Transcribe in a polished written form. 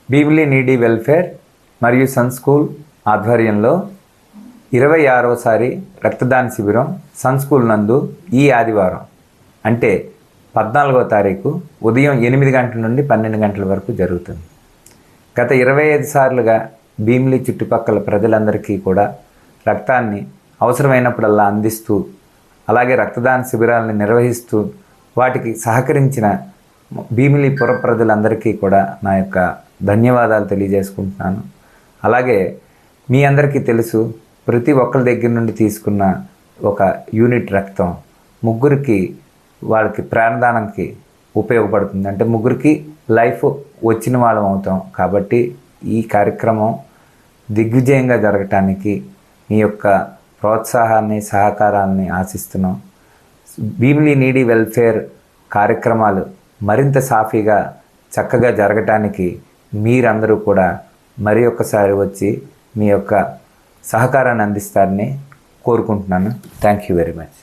Bheemili needy welfare మరియు sun school ఆధ్వర్యంలో 26వసారి రక్తదాన శిబిరం సన్ స్కూల్ నందు ఈ ఆదివారం అంటే 14వ తారీఖు ఉదయం 8 గంటల నుండి 12 గంటల వరకు జరుగుతుంది. గత 25 సార్లుగా భీమిలి చుట్టుపక్కల ప్రజలందరికీ కూడా రక్తాన్ని అవసరమైనప్పుడల్లా అందిస్తూ అలాగే రక్తదాన శిబిరాలను నిర్వహిస్తూ వాటికి సహకరించిన భీమిలి పుర ప్రజలందరికీ కూడా నా యొక్క ధన్యవాదాలు తెలియజేసుకుంటున్నాను. అలాగే మీ అందరికీ తెలుసు, ప్రతి ఒక్కరి దగ్గర నుండి తీసుకున్న ఒక యూనిట్ రక్తం ముగ్గురికి వాళ్ళకి ప్రాణదానానికి ఉపయోగపడుతుంది. అంటే ముగ్గురికి లైఫ్ వచ్చిన వాళ్ళం అవుతాం. కాబట్టి ఈ కార్యక్రమం దిగ్విజయంగా జరగటానికి మీ యొక్క ప్రోత్సాహాన్ని సహకారాన్ని ఆశిస్తున్నాం. భీమిలి నీడీ వెల్ఫేర్ కార్యక్రమాలు మరింత సాఫీగా చక్కగా జరగటానికి మీరందరూ కూడా మరి ఒక్కసారి వచ్చి మీ యొక్క సహకారాన్ని అందిస్తారని కోరుకుంటున్నాను. Thank you very much.